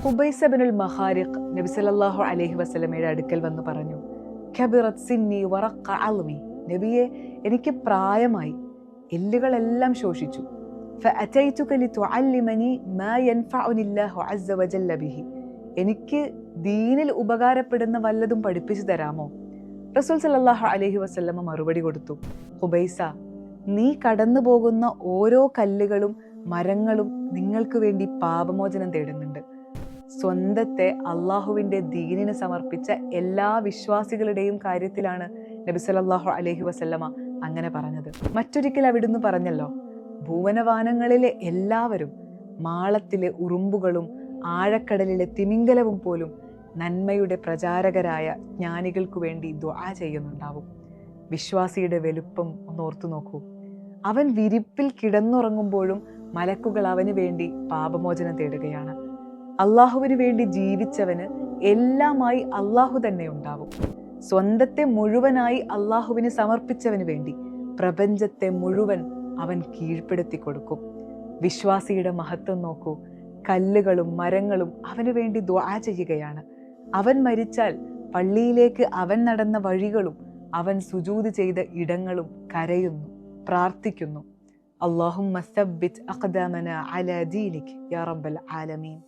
ഖുബൈസ് ഇബ്നുൽ മഖാരിഖ് നബി സല്ലല്ലാഹു അലൈഹി വസല്ലമയുടെ അടുക്കൽ വന്ന് പറഞ്ഞു, ഖബറത് സിന്നി വറഖ അൽമി, നബിയെ എനിക്ക് പ്രായമായി, എല്ലുകളെല്ലാം ശോഷിച്ചു. ഫഅതൈതുക ലിതുഅല്ലിമനി മാ യൻഫഉനി അല്ലാഹു അസ്സ വജല്ല ബിഹി, എനിക്ക് ദീനിൽ ഉപകാരപ്പെടുന്ന വല്ലതും പഠിപ്പിച്ചു തരാമോ? റസൂൽ സല്ലല്ലാഹു അലൈഹി വസല്ലമ മറുപടി കൊടുത്തു, ഖുബൈസ, നീ കടന്നു പോകുന്ന ഓരോ കല്ലുകളും മരങ്ങളും നിങ്ങൾക്ക് വേണ്ടി പാപമോചനം തേടുന്നുണ്ട്. സ്വന്തത്തെ അള്ളാഹുവിൻ്റെ ദീനിന് സമർപ്പിച്ച എല്ലാ വിശ്വാസികളുടെയും കാര്യത്തിലാണ് നബി സല്ലല്ലാഹു അലൈഹി വസല്ലമ അങ്ങനെ പറഞ്ഞത്. മറ്റൊരിക്കൽ അവിടുന്ന് പറഞ്ഞല്ലോ, ഭുവനവാനങ്ങളിലെ എല്ലാവരും, മാളത്തിലെ ഉറുമ്പുകളും ആഴക്കടലിലെ തിമിംഗലവും പോലും നന്മയുടെ പ്രചാരകരായ ജ്ഞാനികൾക്കു വേണ്ടി ദുആ ചെയ്യുന്നുണ്ടാവും. വിശ്വാസിയുടെ വലുപ്പം ഒന്നോർത്തു നോക്കൂ. അവൻ വിരിപ്പിൽ കിടന്നുറങ്ങുമ്പോഴും മലക്കുകൾ അവന് വേണ്ടി പാപമോചനം തേടുകയാണ്. അള്ളാഹുവിന് വേണ്ടി ജീവിച്ചവന് എല്ലാമായി അള്ളാഹു തന്നെ ഉണ്ടാവും. സ്വന്തത്തെ മുഴുവനായി അള്ളാഹുവിന് സമർപ്പിച്ചവന് വേണ്ടി പ്രപഞ്ചത്തെ മുഴുവൻ അവൻ കീഴ്പ്പെടുത്തി കൊടുക്കും. വിശ്വാസിയുടെ മഹത്വം നോക്കൂ. കല്ലുകളും മരങ്ങളും അവന് വേണ്ടി ദുആ ചെയ്യുകയാണ്. അവൻ മരിച്ചാൽ പള്ളിയിലേക്ക് അവൻ നടന്ന വഴികളും അവൻ സുജൂദ് ചെയ്ത ഇടങ്ങളും കരയുന്നു, പ്രാർത്ഥിക്കുന്നു. അല്ലാഹുമ്മ സബ്ബിത് അഖ്ദാമനാ അലാ ദീനിക് യാ റബ്ബൽ ആലമീൻ.